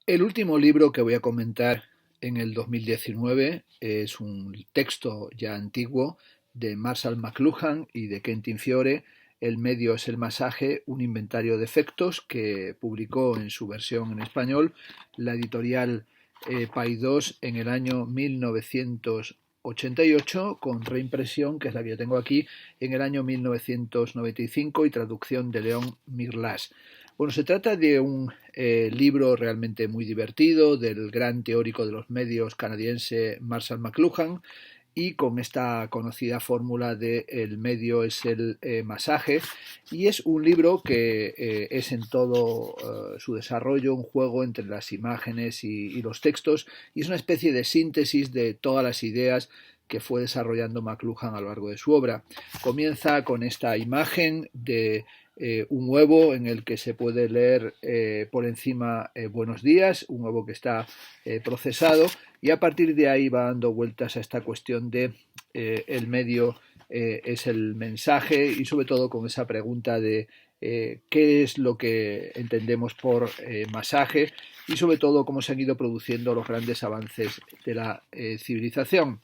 El último libro que voy a comentar en el 2019 es un texto ya antiguo de Marshall McLuhan y de Quentin Fiore. El medio es el masaje, un inventario de efectos que publicó en su versión en español la editorial Paidós en el año 1988 con reimpresión, que es la que yo tengo aquí, en el año 1995 y traducción de León Mirlas. Bueno, se trata de un libro realmente muy divertido del gran teórico de los medios canadiense Marshall McLuhan y con esta conocida fórmula de el medio es el masaje, y es un libro que es en todo su desarrollo un juego entre las imágenes y los textos, y es una especie de síntesis de todas las ideas que fue desarrollando McLuhan a lo largo de su obra. Comienza con esta imagen de un huevo en el que se puede leer por encima buenos días, un huevo que está procesado, y a partir de ahí va dando vueltas a esta cuestión de el medio es el mensaje, y sobre todo con esa pregunta de qué es lo que entendemos por masaje, y sobre todo cómo se han ido produciendo los grandes avances de la civilización.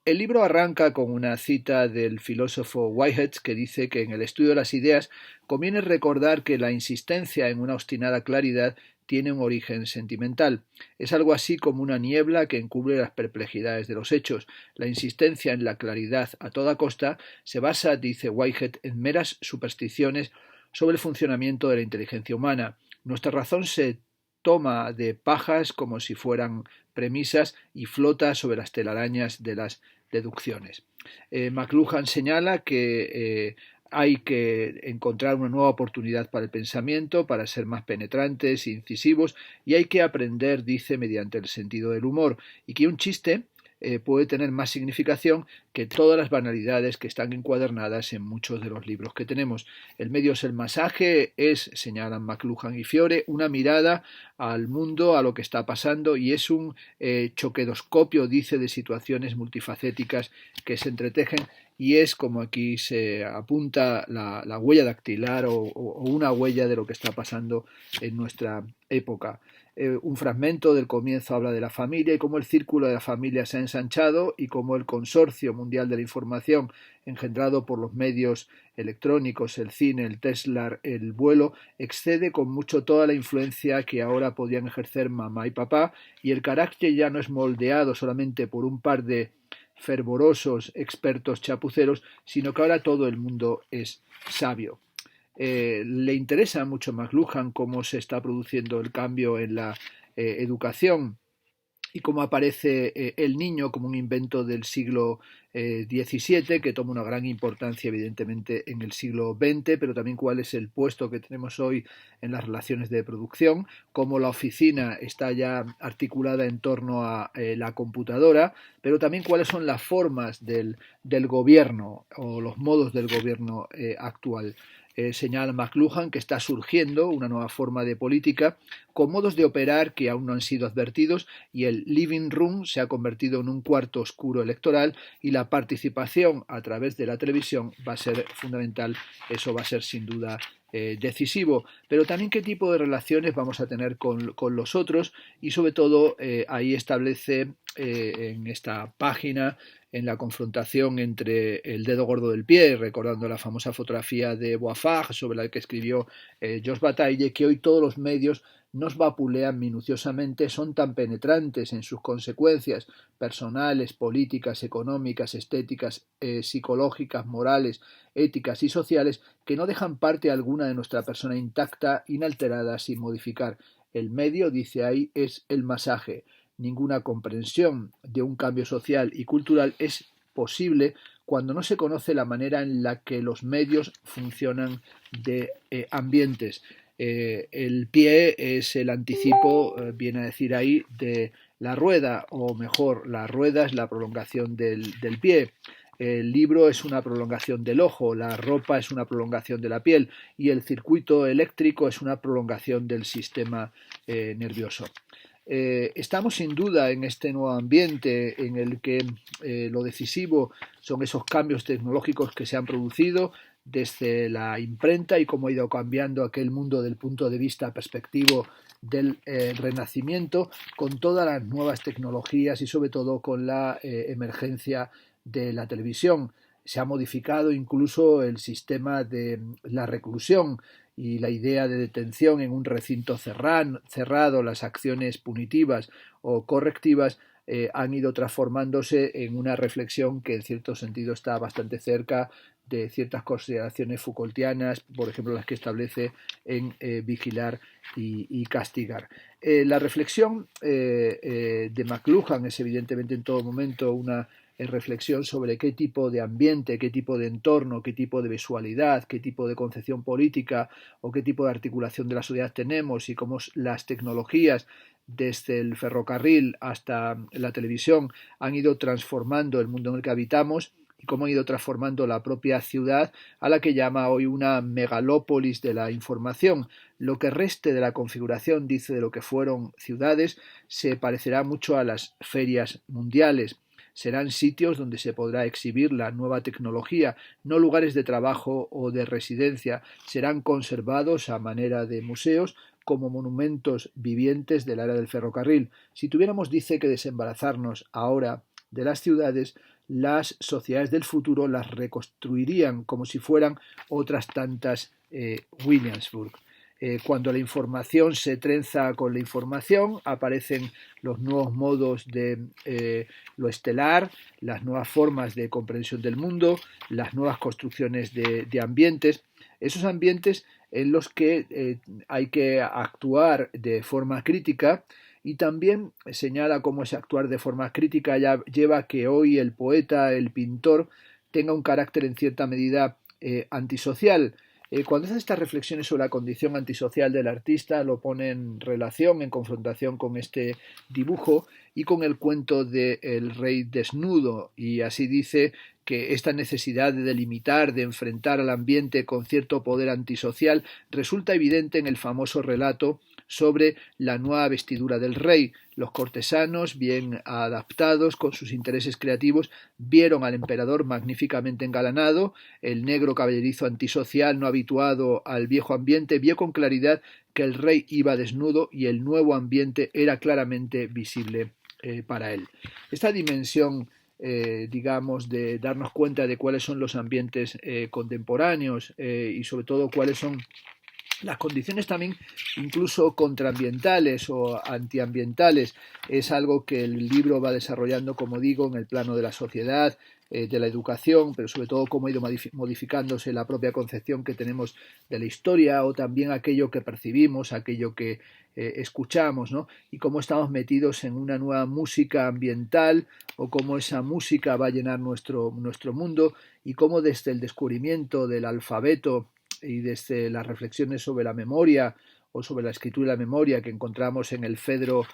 El libro arranca con una cita del filósofo Whitehead que dice que en el estudio de las ideas conviene recordar que la insistencia en una obstinada claridad tiene un origen sentimental. Es algo así como una niebla que encubre las perplejidades de los hechos. La insistencia en la claridad a toda costa se basa, dice Whitehead, en meras supersticiones sobre el funcionamiento de la inteligencia humana. Nuestra razón se toma de pajas como si fueran premisas y flota sobre las telarañas de las deducciones. McLuhan señala que hay que encontrar una nueva oportunidad para el pensamiento, para ser más penetrantes e incisivos, y hay que aprender, dice, mediante el sentido del humor, y que un chiste puede tener más significación que todas las banalidades que están encuadernadas en muchos de los libros que tenemos. El medio es el masaje, es, señalan McLuhan y Fiore, una mirada al mundo, a lo que está pasando, y es un choquedoscopio, dice, de situaciones multifacéticas que se entretejen, y es, como aquí se apunta, la huella dactilar o una huella de lo que está pasando en nuestra época. Un fragmento del comienzo habla de la familia y cómo el círculo de la familia se ha ensanchado y cómo el consorcio mundial de la información engendrado por los medios electrónicos, el cine, el Tesla, el vuelo, excede con mucho toda la influencia que ahora podían ejercer mamá y papá, y el carácter ya no es moldeado solamente por un par de fervorosos expertos chapuceros, sino que ahora todo el mundo es sabio. Le interesa mucho a McLuhan cómo se está produciendo el cambio en la educación y cómo aparece el niño como un invento del siglo XVII, que toma una gran importancia evidentemente en el siglo XX, pero también cuál es el puesto que tenemos hoy en las relaciones de producción, cómo la oficina está ya articulada en torno a la computadora, pero también cuáles son las formas del gobierno o los modos del gobierno actual. Señala McLuhan que está surgiendo una nueva forma de política con modos de operar que aún no han sido advertidos, y el living room se ha convertido en un cuarto oscuro electoral, y la participación a través de la televisión va a ser fundamental. Eso va a ser sin duda decisivo, pero también qué tipo de relaciones vamos a tener con los otros, y sobre todo ahí establece en esta página en la confrontación entre el dedo gordo del pie, recordando la famosa fotografía de Boifard sobre la que escribió Georges Bataille, que hoy todos los medios nos vapulean minuciosamente, son tan penetrantes en sus consecuencias personales, políticas, económicas, estéticas, psicológicas, morales, éticas y sociales, que no dejan parte alguna de nuestra persona intacta, inalterada, sin modificar. El medio, dice ahí, es el masaje. Ninguna comprensión de un cambio social y cultural es posible cuando no se conoce la manera en la que los medios funcionan de ambientes. El pie es el anticipo, viene a decir ahí, de la rueda, o mejor, la rueda es la prolongación del pie. El libro es una prolongación del ojo, la ropa es una prolongación de la piel, y el circuito eléctrico es una prolongación del sistema nervioso. Estamos sin duda en este nuevo ambiente en el que lo decisivo son esos cambios tecnológicos que se han producido, desde la imprenta y cómo ha ido cambiando aquel mundo del punto de vista perspectivo del Renacimiento, con todas las nuevas tecnologías y sobre todo con la emergencia de la televisión. Se ha modificado incluso el sistema de la reclusión y la idea de detención en un recinto cerrado, las acciones punitivas o correctivas han ido transformándose en una reflexión que en cierto sentido está bastante cerca de ciertas consideraciones Foucaultianas, por ejemplo las que establece en Vigilar y castigar. La reflexión de McLuhan es evidentemente en todo momento una reflexión sobre qué tipo de ambiente, qué tipo de entorno, qué tipo de visualidad, qué tipo de concepción política o qué tipo de articulación de la sociedad tenemos y cómo las tecnologías desde el ferrocarril hasta la televisión han ido transformando el mundo en el que habitamos y cómo han ido transformando la propia ciudad, a la que llama hoy una megalópolis de la información. Lo que reste de la configuración, dice, de lo que fueron ciudades, se parecerá mucho a las ferias mundiales. Serán sitios donde se podrá exhibir la nueva tecnología, no lugares de trabajo o de residencia. Serán conservados a manera de museos como monumentos vivientes de la era del ferrocarril. Si tuviéramos, dice, que desembarazarnos ahora de las ciudades, las sociedades del futuro las reconstruirían como si fueran otras tantas Williamsburg. Cuando la información se trenza con la información, aparecen los nuevos modos de lo estelar, las nuevas formas de comprensión del mundo, las nuevas construcciones de ambientes. Esos ambientes en los que hay que actuar de forma crítica, y también señala cómo ese actuar de forma crítica ya lleva a que hoy el poeta, el pintor, tenga un carácter en cierta medida antisocial. Cuando hace estas reflexiones sobre la condición antisocial del artista, lo pone en relación, en confrontación con este dibujo y con el cuento de El rey desnudo, y así dice que esta necesidad de delimitar, de enfrentar al ambiente con cierto poder antisocial, resulta evidente en el famoso relato sobre la nueva vestidura del rey. Los cortesanos, bien adaptados con sus intereses creativos, vieron al emperador magníficamente engalanado. El negro caballerizo antisocial, no habituado al viejo ambiente, vio con claridad que el rey iba desnudo y el nuevo ambiente era claramente visible para él. Esta dimensión digamos, de darnos cuenta de cuáles son los ambientes contemporáneos y sobre todo cuáles son las condiciones también incluso contraambientales o antiambientales, es algo que el libro va desarrollando, como digo, en el plano de la sociedad, de la educación, pero sobre todo cómo ha ido modificándose la propia concepción que tenemos de la historia o también aquello que percibimos, aquello que escuchamos, ¿no? Y cómo estamos metidos en una nueva música ambiental o cómo esa música va a llenar nuestro mundo y cómo desde el descubrimiento del alfabeto y desde las reflexiones sobre la memoria o sobre la escritura de la memoria que encontramos en el Fedro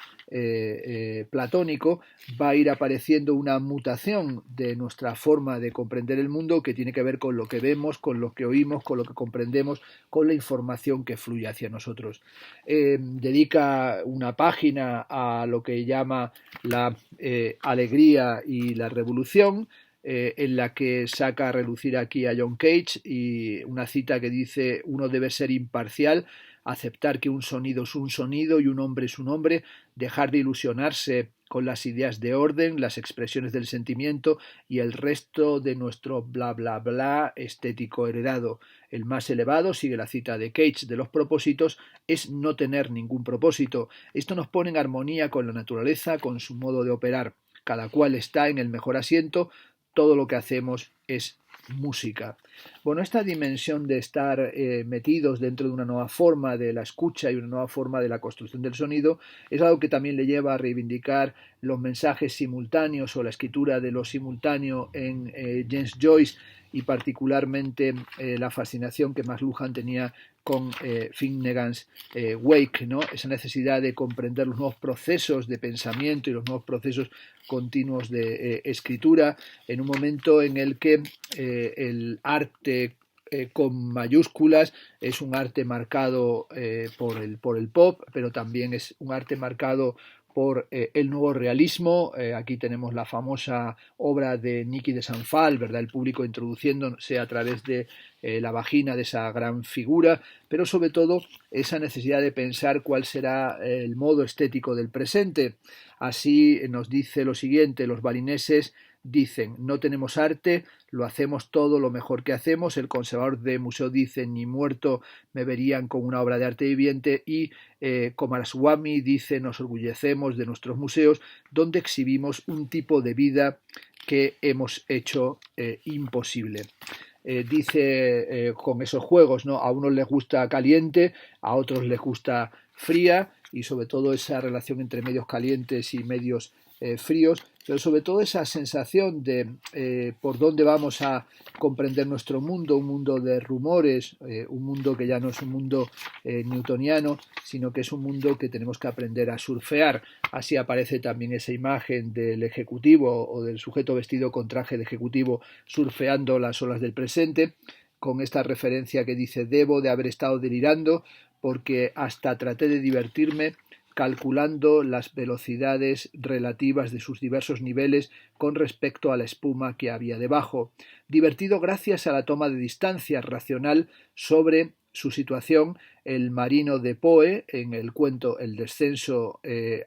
platónico, va a ir apareciendo una mutación de nuestra forma de comprender el mundo que tiene que ver con lo que vemos, con lo que oímos, con lo que comprendemos, con la información que fluye hacia nosotros. Dedica una página a lo que llama la alegría y la revolución, en la que saca a relucir aquí a John Cage y una cita que dice: uno debe ser imparcial, aceptar que un sonido es un sonido y un hombre es un hombre, dejar de ilusionarse con las ideas de orden, las expresiones del sentimiento y el resto de nuestro bla bla bla estético heredado. El más elevado, sigue la cita de Cage, de los propósitos es no tener ningún propósito. Esto nos pone en armonía con la naturaleza, con su modo de operar. Cada cual está en el mejor asiento, todo lo que hacemos es música. Bueno, esta dimensión de estar metidos dentro de una nueva forma de la escucha y una nueva forma de la construcción del sonido es algo que también le lleva a reivindicar los mensajes simultáneos o la escritura de lo simultáneo en James Joyce y particularmente la fascinación que McLuhan tenía con Finnegans Wake, ¿no? Esa necesidad de comprender los nuevos procesos de pensamiento y los nuevos procesos continuos de escritura en un momento en el que el arte con mayúsculas es un arte marcado por el pop, pero también es un arte marcado por el nuevo realismo. Aquí tenemos la famosa obra de Niki de Sant Phalle, ¿verdad? El público introduciéndose a través de la vagina de esa gran figura, pero sobre todo esa necesidad de pensar cuál será el modo estético del presente. Así nos dice lo siguiente: los balineses dicen, no tenemos arte, lo hacemos todo lo mejor que hacemos. El conservador de museo dice, ni muerto me verían con una obra de arte viviente. Y Coomaraswamy dice, nos orgullecemos de nuestros museos donde exhibimos un tipo de vida que hemos hecho imposible. Dice con esos juegos, ¿no? A unos les gusta caliente, a otros les gusta fría, y sobre todo esa relación entre medios calientes y medios fríos, pero sobre todo esa sensación de por dónde vamos a comprender nuestro mundo, un mundo de rumores, un mundo que ya no es un mundo newtoniano, sino que es un mundo que tenemos que aprender a surfear. Así aparece también esa imagen del ejecutivo o del sujeto vestido con traje de ejecutivo surfeando las olas del presente, con esta referencia que dice, debo de haber estado delirando porque hasta traté de divertirme calculando las velocidades relativas de sus diversos niveles con respecto a la espuma que había debajo. Divertido gracias a la toma de distancia racional sobre su situación, el marino de Poe, en el cuento El descenso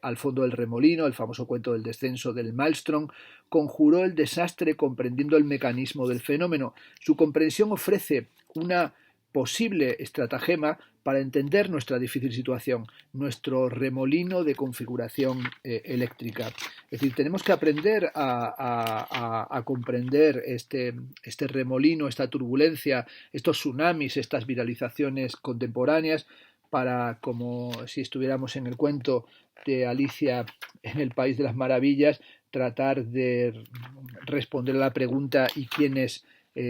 al fondo del remolino, el famoso cuento del descenso del Maelstrom, conjuró el desastre comprendiendo el mecanismo del fenómeno. Su comprensión ofrece una posible estratagema para entender nuestra difícil situación, nuestro remolino de configuración eléctrica. Es decir, tenemos que aprender a comprender este remolino, esta turbulencia, estos tsunamis, estas viralizaciones contemporáneas, para, como si estuviéramos en el cuento de Alicia en el País de las Maravillas, tratar de responder a la pregunta ¿y quién es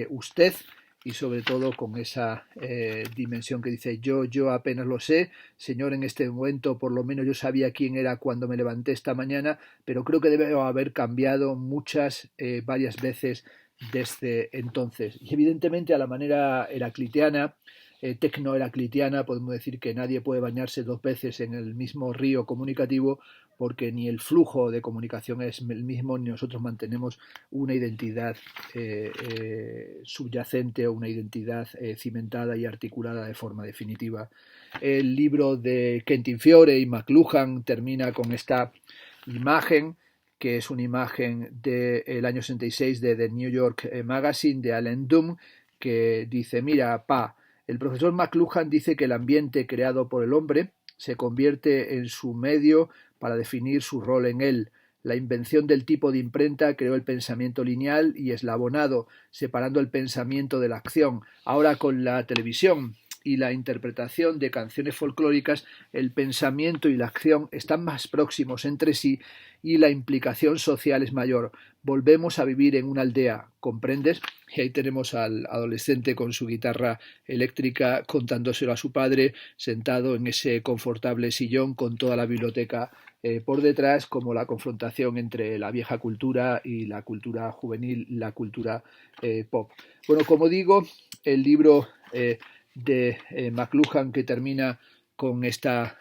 usted? Y sobre todo con esa dimensión que dice yo apenas lo sé, Señor, en este momento por lo menos yo sabía quién era cuando me levanté esta mañana, pero creo que debe haber cambiado varias veces desde entonces. Y evidentemente a la manera heraclitiana, tecno-heraclitiana, podemos decir que nadie puede bañarse dos veces en el mismo río comunicativo, porque ni el flujo de comunicación es el mismo, ni nosotros mantenemos una identidad subyacente o una identidad cimentada y articulada de forma definitiva. El libro de Quentin Fiore y McLuhan termina con esta imagen, que es una imagen del año 66 de The New York Magazine, de Allen Doom, que dice, mira, el profesor McLuhan dice que el ambiente creado por el hombre se convierte en su medio para definir su rol en él. La invención del tipo de imprenta creó el pensamiento lineal y eslabonado, separando el pensamiento de la acción. Ahora con la televisión y la interpretación de canciones folclóricas, el pensamiento y la acción están más próximos entre sí y la implicación social es mayor. Volvemos a vivir en una aldea, ¿comprendes? Y ahí tenemos al adolescente con su guitarra eléctrica contándoselo a su padre, sentado en ese confortable sillón con toda la biblioteca por detrás, como la confrontación entre la vieja cultura y la cultura juvenil, la cultura pop. Bueno, como digo, el libro de McLuhan, que termina con esta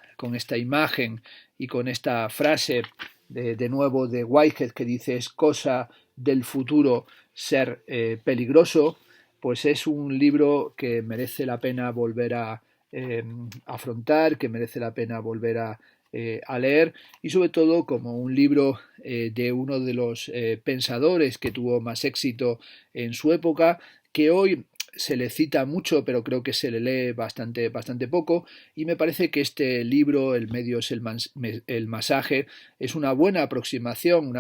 imagen y con esta frase de nuevo de Whitehead, que dice es cosa del futuro ser peligroso, pues es un libro que merece la pena volver a afrontar, que merece la pena volver a leer, y sobre todo como un libro de uno de los pensadores que tuvo más éxito en su época, que hoy se le cita mucho, pero creo que se le lee bastante poco, y me parece que este libro, El medio es el masaje, es una buena aproximación,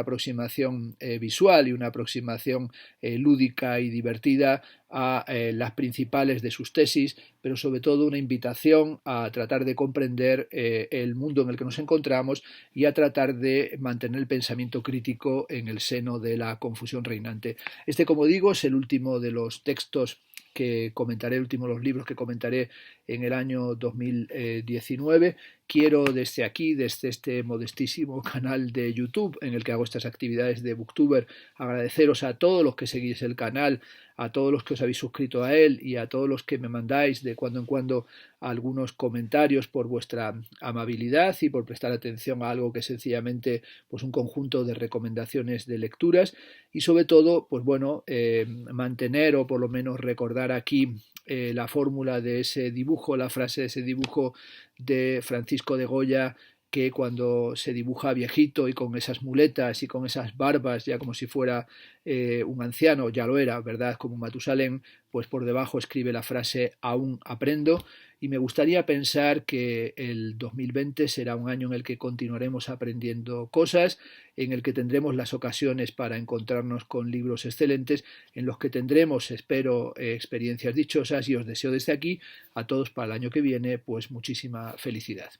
visual y una aproximación lúdica y divertida a las principales de sus tesis, pero sobre todo una invitación a tratar de comprender el mundo en el que nos encontramos y a tratar de mantener el pensamiento crítico en el seno de la confusión reinante. Este, como digo, es el último de los textos que comentaré, el último de los libros que comentaré en el año 2019. Quiero desde aquí, desde este modestísimo canal de YouTube en el que hago estas actividades de Booktuber, agradeceros a todos los que seguís el canal, a todos los que os habéis suscrito a él y a todos los que me mandáis de cuando en cuando algunos comentarios, por vuestra amabilidad y por prestar atención a algo que es sencillamente pues un conjunto de recomendaciones de lecturas y sobre todo pues bueno mantener o por lo menos recordar aquí la fórmula de ese dibujo, la frase de ese dibujo de Francisco de Goya, que cuando se dibuja viejito y con esas muletas y con esas barbas, ya como si fuera un anciano, ya lo era, ¿verdad? Como Matusalén, pues por debajo escribe la frase aún aprendo. Y me gustaría pensar que el 2020 será un año en el que continuaremos aprendiendo cosas, en el que tendremos las ocasiones para encontrarnos con libros excelentes, en los que tendremos, espero, experiencias dichosas y os deseo desde aquí a todos para el año que viene pues muchísima felicidad.